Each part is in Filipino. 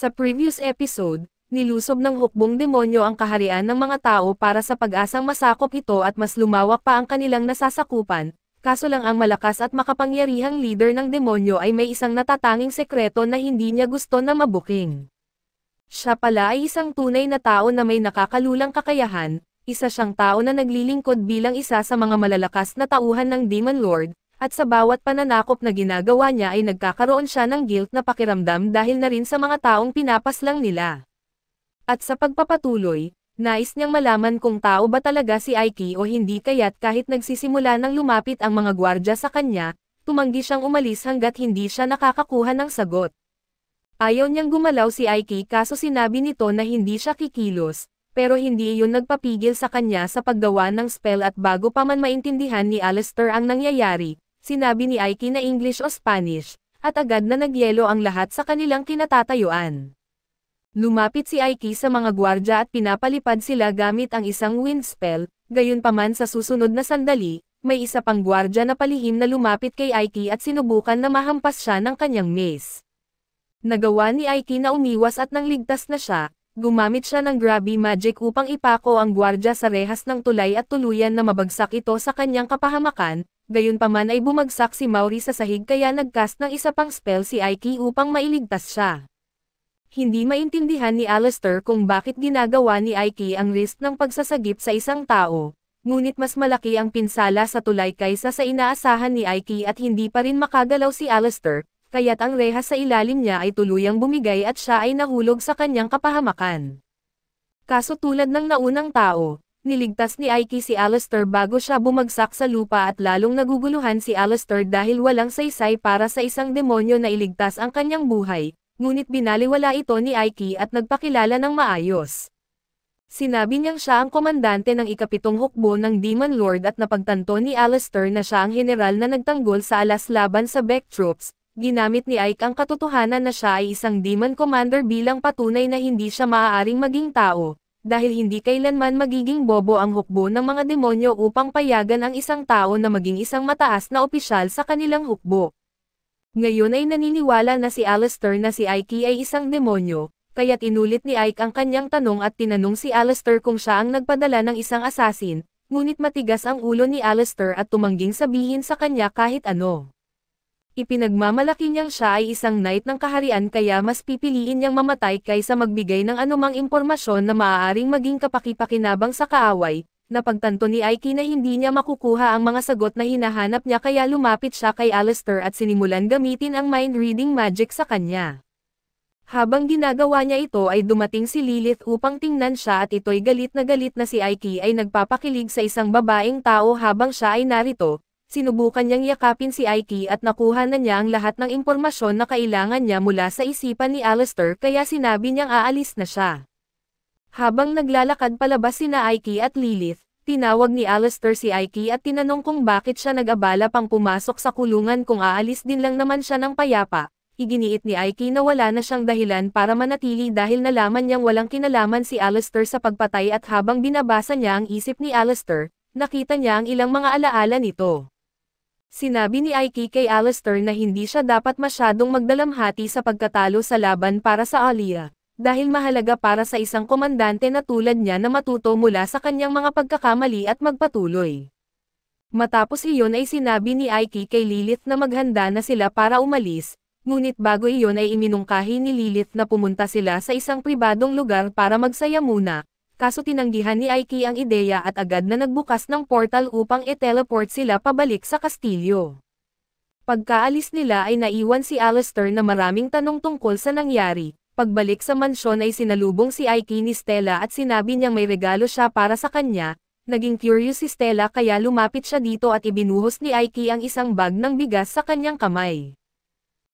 Sa previous episode, nilusob ng hukbong demonyo ang kaharian ng mga tao para sa pag-asang masakop ito at mas lumawak pa ang kanilang nasasakupan, kaso lang ang malakas at makapangyarihang leader ng demonyo ay may isang natatanging sekreto na hindi niya gusto na mabuking. Siya pala ay isang tunay na tao na may nakakalulang kakayahan, isa siyang tao na naglilingkod bilang isa sa mga malalakas na tauhan ng Demon Lord, at sa bawat pananakop na ginagawa niya ay nagkakaroon siya ng guilt na pakiramdam dahil na rin sa mga taong pinapaslang nila. At sa pagpapatuloy, nais niyang malaman kung tao ba talaga si Aiki o hindi kaya't kahit nagsisimula ng lumapit ang mga gwardya sa kanya, tumanggi siyang umalis hanggat hindi siya nakakakuha ng sagot. Ayaw niyang gumalaw si Aiki kaso sinabi nito na hindi siya kikilos, pero hindi iyon nagpapigil sa kanya sa paggawa ng spell at bago pa man maintindihan ni Alistair ang nangyayari, sinabi ni Aiki na English o Spanish, at agad na nagyelo ang lahat sa kanilang kinatatayuan. Lumapit si Aiki sa mga gwardya at pinapalipad sila gamit ang isang wind spell, gayunpaman sa susunod na sandali, may isa pang gwardya na palihim na lumapit kay Aiki at sinubukan na mahampas siya ng kanyang mace. Nagawa ni Aiki na umiwas at nang ligtas na siya, gumamit siya ng Grabby Magic upang ipako ang gwardya sa rehas ng tulay at tuluyan na mabagsak ito sa kanyang kapahamakan, gayunpaman ay bumagsak si Maury sa sahig kaya nagcast ng isa pang spell si Aiki upang mailigtas siya. Hindi maintindihan ni Alistair kung bakit ginagawa ni Aiki ang risk ng pagsasagip sa isang tao, ngunit mas malaki ang pinsala sa tulay kaysa sa inaasahan ni Aiki at hindi pa rin makagalaw si Alistair, kaya't ang rehas sa ilalim niya ay tuluyang bumigay at siya ay nahulog sa kanyang kapahamakan. Kaso tulad ng naunang tao, niligtas ni Aiki si Alistair bago siya bumagsak sa lupa at lalong naguguluhan si Alistair dahil walang saysay para sa isang demonyo na iligtas ang kanyang buhay, ngunit binaliwala ito ni Aiki at nagpakilala ng maayos. Sinabi niyang siya ang komandante ng ikapitong hukbo ng Demon Lord at napagtanto ni Alistair na siya ang general na nagtanggol sa alas laban sa Beck troops. Ginamit ni Ike ang katotohanan na siya ay isang demon commander bilang patunay na hindi siya maaaring maging tao, dahil hindi kailanman magiging bobo ang hukbo ng mga demonyo upang payagan ang isang tao na maging isang mataas na opisyal sa kanilang hukbo. Ngayon ay naniniwala na si Alistair na si Aiki ay isang demonyo, kaya't inulit ni Ike ang kanyang tanong at tinanong si Alistair kung siya ang nagpadala ng isang assassin, ngunit matigas ang ulo ni Alistair at tumangging sabihin sa kanya kahit ano. Ipinagmamalaki niyang siya ay isang knight ng kaharian kaya mas pipiliin niyang mamatay kaysa magbigay ng anumang impormasyon na maaaring maging kapakipakinabang sa kaaway. Napagtanto ni Aiki na hindi niya makukuha ang mga sagot na hinahanap niya kaya lumapit siya kay Alistair at sinimulan gamitin ang mind reading magic sa kanya. Habang ginagawa niya ito ay dumating si Lilith upang tingnan siya at ito'y galit na si Aiki ay nagpapakilig sa isang babaeng tao habang siya ay narito. Sinubukan niyang yakapin si Aiki at nakuha na niya ang lahat ng impormasyon na kailangan niya mula sa isipan ni Alistair kaya sinabi niyang aalis na siya. Habang naglalakad palabas sina Aiki at Lilith, tinawag ni Alistair si Aiki at tinanong kung bakit siya nag-abala pang pumasok sa kulungan kung aalis din lang naman siya ng payapa. Iginiit ni Aiki na wala na siyang dahilan para manatili dahil nalaman niyang walang kinalaman si Alistair sa pagpatay at habang binabasa niya ang isip ni Alistair, nakita niya ang ilang mga alaala nito. Sinabi ni Aiki kay Alistair na hindi siya dapat masyadong magdalamhati sa pagkatalo sa laban para sa Alia, dahil mahalaga para sa isang komandante na tulad niya na matuto mula sa kanyang mga pagkakamali at magpatuloy. Matapos iyon ay sinabi ni Aiki kay Lilith na maghanda na sila para umalis, ngunit bago iyon ay iminungkahi ni Lilith na pumunta sila sa isang pribadong lugar para magsaya muna. Kaso tinanggihan ni Aiki ang ideya at agad na nagbukas ng portal upang i-teleport sila pabalik sa kastilyo. Pagkaalis nila ay naiwan si Alistair na maraming tanong tungkol sa nangyari. Pagbalik sa mansyon ay sinalubong si Aiki ni Stella at sinabi niyang may regalo siya para sa kanya. Naging curious si Stella kaya lumapit siya dito at ibinuhos ni Aiki ang isang bag ng bigas sa kanyang kamay.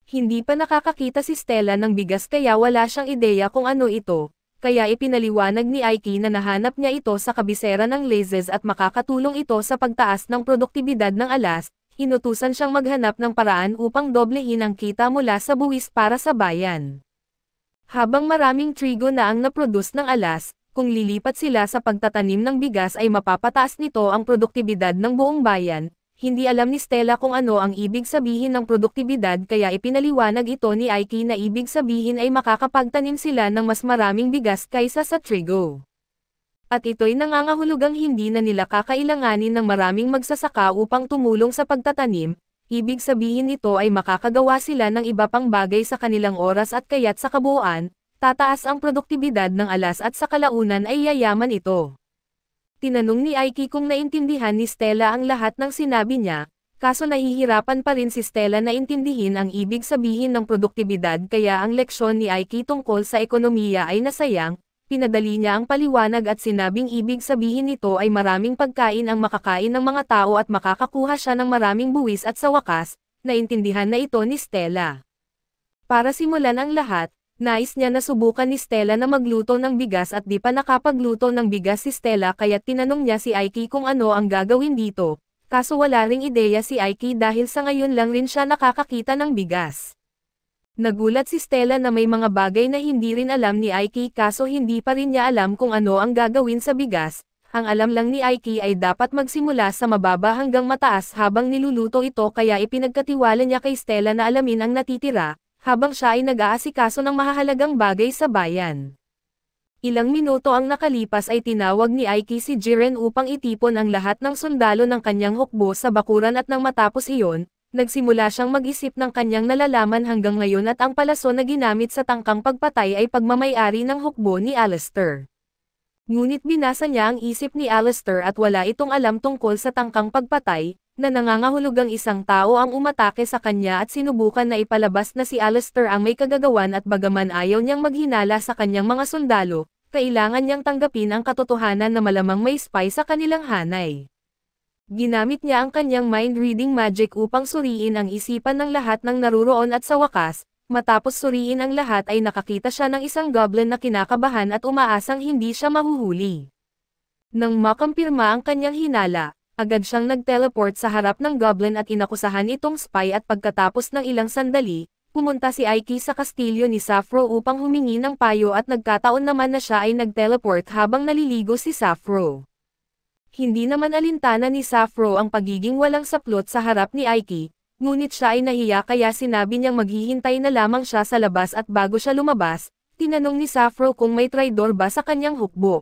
Hindi pa nakakakita si Stella ng bigas kaya wala siyang ideya kung ano ito. Kaya ipinaliwanag ni Aiki na nahanap niya ito sa kabisera ng Lazes at makakatulong ito sa pagtaas ng produktibidad ng alas, inutusan siyang maghanap ng paraan upang doblehin ang kita mula sa buwis para sa bayan. Habang maraming trigo na ang naproduce ng alas, kung lilipat sila sa pagtatanim ng bigas ay mapapataas nito ang produktibidad ng buong bayan, Hindi alam ni Stella kung ano ang ibig sabihin ng produktibidad kaya ipinaliwanag ito ni Aiki na ibig sabihin ay makakapagtanim sila ng mas maraming bigas kaysa sa trigo. At ito'y nangangahulugang hindi na nila kakailanganin ng maraming magsasaka upang tumulong sa pagtatanim, ibig sabihin nito ay makakagawa sila ng iba pang bagay sa kanilang oras at kaya't sa kabuuan, tataas ang produktibidad ng alas at sa kalaunan ay yayaman ito. Tinanong ni Aiki kung naintindihan ni Stella ang lahat ng sinabi niya, kaso nahihirapan pa rin si Stella na intindihin ang ibig sabihin ng produktibidad kaya ang leksyon ni Aiki tungkol sa ekonomiya ay nasayang, pinadali niya ang paliwanag at sinabing ibig sabihin nito ay maraming pagkain ang makakain ng mga tao at makakakuha siya ng maraming buwis at sa wakas, naintindihan na ito ni Stella. Para simulan ang lahat, nais niya na subukan ni Stella na magluto ng bigas at di pa nakapagluto ng bigas si Stella kaya't tinanong niya si Aiki kung ano ang gagawin dito, kaso wala ring ideya si Aiki dahil sa ngayon lang rin siya nakakakita ng bigas. Nagulat si Stella na may mga bagay na hindi rin alam ni Aiki kaso hindi pa rin niya alam kung ano ang gagawin sa bigas, ang alam lang ni Aiki ay dapat magsimula sa mababa hanggang mataas habang niluluto ito kaya ipinagkatiwala niya kay Stella na alamin ang natitira, habang siya ay nag-aasikaso ng mahahalagang bagay sa bayan. Ilang minuto ang nakalipas ay tinawag ni Aiki si Jiren upang itipon ang lahat ng sundalo ng kanyang hukbo sa bakuran at nang matapos iyon, nagsimula siyang mag-isip ng kanyang nalalaman hanggang ngayon at ang palaso na ginamit sa tangkang pagpatay ay pagmamay-ari ng hukbo ni Alistair. Ngunit binasa niya ang isip ni Alistair at wala itong alam tungkol sa tangkang pagpatay, na nangangahulugang isang tao ang umatake sa kanya at sinubukan na ipalabas na si Alistair ang may kagagawan at bagaman ayaw niyang maghinala sa kanyang mga sundalo, kailangan niyang tanggapin ang katotohanan na malamang may spy sa kanilang hanay. Ginamit niya ang kanyang mind-reading magic upang suriin ang isipan ng lahat ng naruroon at sa wakas, matapos suriin ang lahat ay nakakita siya ng isang goblin na kinakabahan at umaasang hindi siya mahuhuli. Nang makampirma ang kanyang hinala, agad siyang nag-teleport sa harap ng goblin at inakusahan itong spy at pagkatapos ng ilang sandali, pumunta si Aiki sa kastilyo ni Sappho upang humingi ng payo at nagkataon naman na siya ay nag-teleport habang naliligo si Sappho. Hindi naman alintana ni Sappho ang pagiging walang saplot sa harap ni Aiki, ngunit siya ay nahiya kaya sinabi niyang maghihintay na lamang siya sa labas at bago siya lumabas, tinanong ni Sappho kung may traidor ba sa kanyang hukbo.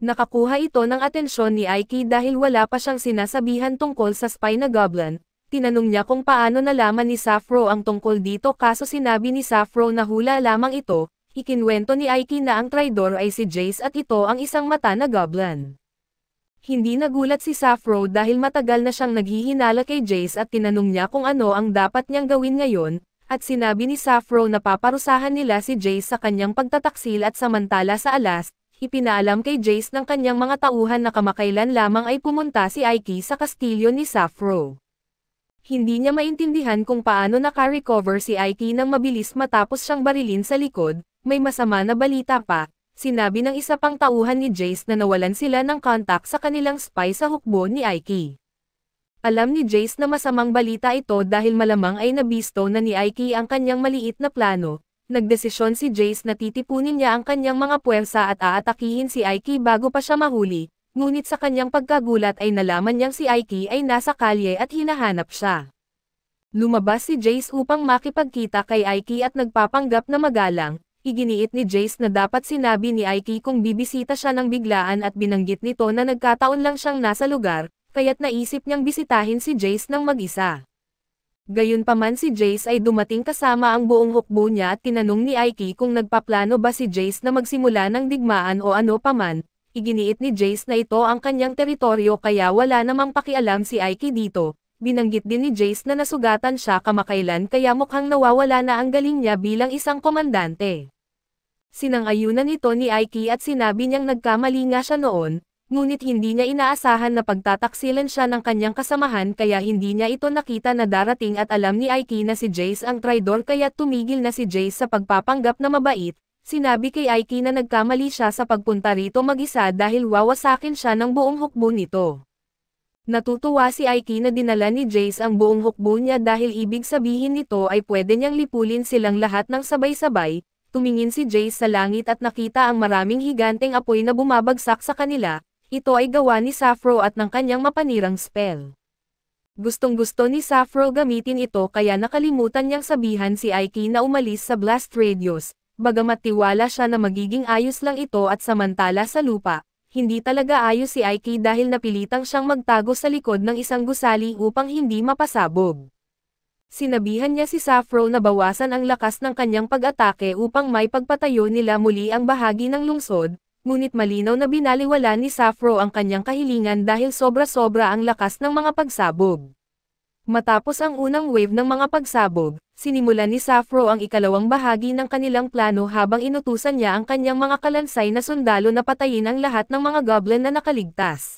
Nakakuha ito ng atensyon ni Aiki dahil wala pa siyang sinasabihan tungkol sa spy na goblin. Tinanong niya kung paano nalaman ni Sappho ang tungkol dito kaso sinabi ni Sappho na hula lamang ito, ikinwento ni Aiki na ang traidor ay si Jace at ito ang isang mata na goblin. Hindi nagulat si Sappho dahil matagal na siyang naghihinala kay Jace at tinanong niya kung ano ang dapat niyang gawin ngayon, at sinabi ni Sappho na paparusahan nila si Jace sa kanyang pagtataksil at samantala sa alas, ipinaalam kay Jace ng kanyang mga tauhan na kamakailan lamang ay pumunta si Aiki sa kastilyo ni Sappho. Hindi niya maintindihan kung paano naka-recover si Aiki nang mabilis matapos siyang barilin sa likod, may masama na balita pa, sinabi ng isa pang tauhan ni Jace na nawalan sila ng kontak sa kanilang spy sa hukbo ni Aiki. Alam ni Jace na masamang balita ito dahil malamang ay nabisto na ni Aiki ang kanyang maliit na plano. Nagdesisyon si Jace na titipunin niya ang kanyang mga puwersa at aatakihin si Aiki bago pa siya mahuli, ngunit sa kanyang pagkagulat ay nalaman niyang si Aiki ay nasa kalye at hinahanap siya. Lumabas si Jace upang makipagkita kay Aiki at nagpapanggap na magalang, iginiit ni Jace na dapat sinabi ni Aiki kung bibisita siya ng biglaan at binanggit nito na nagkataon lang siyang nasa lugar, kaya't naisip niyang bisitahin si Jace ng mag-isa. Gayunpaman si Jace ay dumating kasama ang buong hukbo niya at tinanong ni Aiki kung nagpaplano ba si Jace na magsimula ng digmaan o ano paman, iginiit ni Jace na ito ang kanyang teritoryo kaya wala namang pakialam si Aiki dito, binanggit din ni Jace na nasugatan siya kamakailan kaya mukhang nawawala na ang galing niya bilang isang komandante. Sinang-ayunan ito ni Aiki at sinabi niyang nagkamali nga siya noon, ngunit hindi niya inaasahan na pagtataksilan siya ng kanyang kasamahan kaya hindi niya ito nakita na darating at alam ni Aiki na si Jace ang traidor kaya tumigil na si Jace sa pagpapanggap na mabait, sinabi kay Aiki na nagkamali siya sa pagpunta rito mag-isa dahil wawasakin siya ng buong hukbo nito. Natutuwa si Aiki na dinala ni Jace ang buong hukbo niya dahil ibig sabihin nito ay pwede niyang lipulin silang lahat ng sabay-sabay, tumingin si Jace sa langit at nakita ang maraming higanteng apoy na bumabagsak sa kanila. Ito ay gawa ni Sappho at ng kanyang mapanirang spell. Gustong-gusto ni Sappho gamitin ito kaya nakalimutan niyang sabihan si Aiki na umalis sa blast radius, bagamat tiwala siya na magiging ayos lang ito at samantala sa lupa, hindi talaga ayos si Aiki dahil napilitang siyang magtago sa likod ng isang gusali upang hindi mapasabog. Sinabihan niya si Sappho na bawasan ang lakas ng kanyang pag-atake upang may pagpatayo nila muli ang bahagi ng lungsod, ngunit malinaw na binaliwala ni Sappho ang kanyang kahilingan dahil sobra-sobra ang lakas ng mga pagsabog. Matapos ang unang wave ng mga pagsabog, sinimulan ni Sappho ang ikalawang bahagi ng kanilang plano habang inutusan niya ang kanyang mga kalansay na sundalo na patayin ang lahat ng mga goblin na nakaligtas.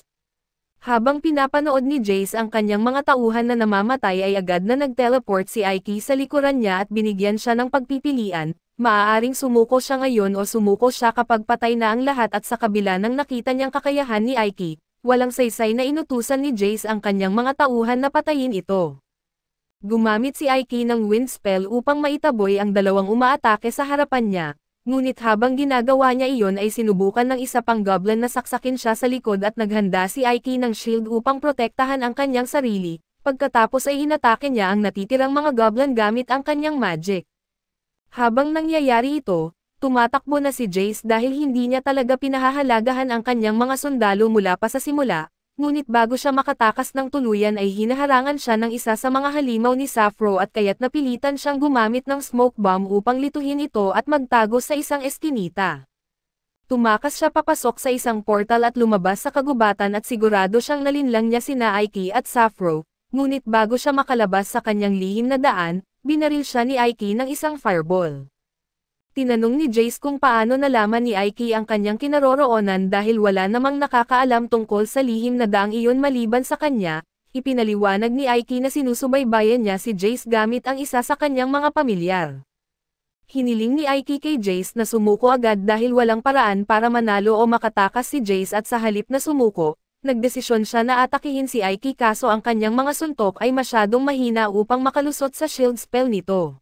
Habang pinapanood ni Jace ang kanyang mga tauhan na namamatay ay agad na nag-teleport si Aiki sa likuran niya at binigyan siya ng pagpipilian, maaaring sumuko siya ngayon o sumuko siya kapag patay na ang lahat at sa kabila ng nakita niyang kakayahan ni Aiki, walang saysay na inutusan ni Jace ang kanyang mga tauhan na patayin ito. Gumamit si Aiki ng wind spell upang maitaboy ang dalawang umaatake sa harapan niya. Ngunit habang ginagawa niya iyon ay sinubukan ng isa pang goblin na saksakin siya sa likod at naghanda si Aiki ng shield upang protektahan ang kanyang sarili, pagkatapos ay inatake niya ang natitirang mga goblin gamit ang kanyang magic. Habang nangyayari ito, tumatakbo na si Jace dahil hindi niya talaga pinahahalagahan ang kanyang mga sundalo mula pa sa simula, ngunit bago siya makatakas ng tuluyan ay hinaharangan siya ng isa sa mga halimaw ni Sappho at kaya't napilitan siyang gumamit ng smoke bomb upang lituhin ito at magtago sa isang eskinita. Tumakas siya papasok sa isang portal at lumabas sa kagubatan at sigurado siyang nalinlang niya sina Aiki at Sappho, ngunit bago siya makalabas sa kanyang lihim na daan, binaril siya ni Aiki ng isang fireball. Tinanong ni Jace kung paano nalaman ni Aiki ang kanyang kinaroroonan dahil wala namang nakakaalam tungkol sa lihim na daang iyon maliban sa kanya, ipinaliwanag ni Aiki na sinusubaybayan niya si Jace gamit ang isa sa kanyang mga pamilyar. Hiniling ni Aiki kay Jace na sumuko agad dahil walang paraan para manalo o makatakas si Jace at sa halip na sumuko, nagdesisyon siya na atakihin si Aiki kaso ang kanyang mga suntok ay masyadong mahina upang makalusot sa shield spell nito.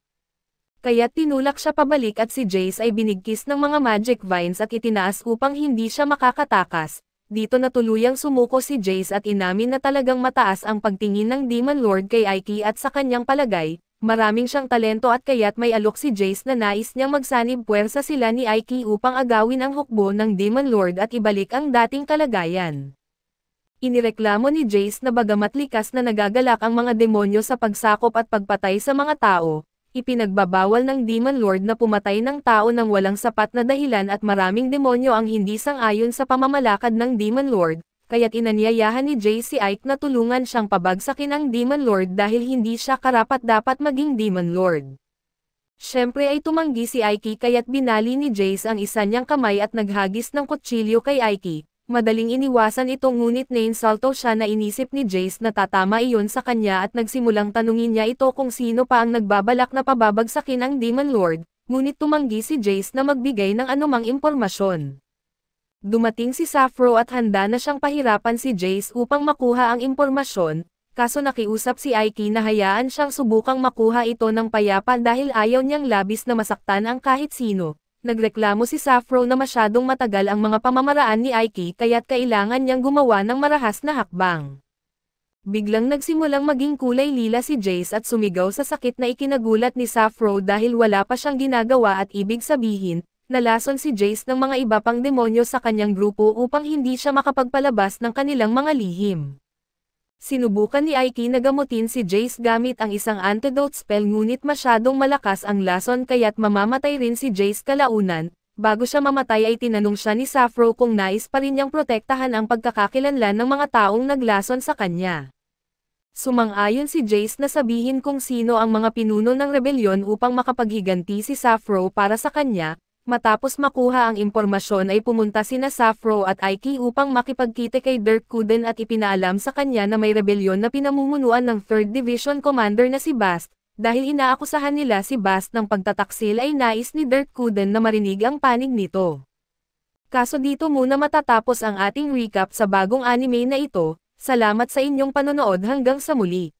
Kaya tinulak siya pabalik at si Jace ay binigkis ng mga magic vines at itinaas upang hindi siya makakatakas. Dito na tuluyang sumuko si Jace at inamin na talagang mataas ang pagtingin ng Demon Lord kay Aiki at sa kanyang palagay, maraming siyang talento at kaya't may alok si Jace na nais niyang magsanib puwersa sila ni Aiki upang agawin ang hukbo ng Demon Lord at ibalik ang dating kalagayan. Inireklamo ni Jace na bagamat likas na nagagalak ang mga demonyo sa pagsakop at pagpatay sa mga tao, ipinagbabawal ng Demon Lord na pumatay ng tao nang walang sapat na dahilan at maraming demonyo ang hindi sang-ayon sa pamamalakad ng Demon Lord, kaya't inanyayahan ni Jace si Ike na tulungan siyang pabagsakin ang Demon Lord dahil hindi siya karapat-dapat maging Demon Lord. Siyempre ay tumanggi si Aiki kaya't binali ni Jace ang isa niyang kamay at naghagis ng kutsilyo kay Aiki. Madaling iniwasan ito ngunit nainsulto siya na inisip ni Jace na tatama iyon sa kanya at nagsimulang tanungin niya ito kung sino pa ang nagbabalak na pababagsakin ang Demon Lord, ngunit tumanggi si Jace na magbigay ng anumang impormasyon. Dumating si Sappho at handa na siyang pahirapan si Jace upang makuha ang impormasyon, kaso nakiusap si Aiki na hayaan siyang subukang makuha ito ng payapa dahil ayaw niyang labis na masaktan ang kahit sino. Nagreklamo si Sappho na masyadong matagal ang mga pamamaraan ni Aiki kaya't kailangan niyang gumawa ng marahas na hakbang. Biglang nagsimulang maging kulay lila si Jace at sumigaw sa sakit na ikinagulat ni Sappho dahil wala pa siyang ginagawa at ibig sabihin, nalason si Jace ng mga iba pang demonyo sa kanyang grupo upang hindi siya makapagpalabas ng kanilang mga lihim. Sinubukan ni Aiki na gamutin si Jace gamit ang isang antidote spell ngunit masyadong malakas ang lason kaya't mamamatay rin si Jace kalaunan. Bago siya mamatay ay tinanong siya ni Sappho kung nais pa rin niyang protektahan ang pagkakakilanlan ng mga taong naglason sa kanya. Sumang-ayon si Jace na sabihin kung sino ang mga pinuno ng rebelyon upang makapaghiganti si Sappho para sa kanya. Matapos makuha ang impormasyon ay pumunta sina Sappho at Aiki upang makipagkita kay Dirk Kuden at ipinaalam sa kanya na may rebelyon na pinamumunuan ng 3rd Division Commander na si Bast. Dahil inaakusahan nila si Bast ng pagtataksil ay nais ni Dirk Kuden na marinig ang panig nito. Kaso dito muna matatapos ang ating recap sa bagong anime na ito. Salamat sa inyong panonood hanggang sa muli.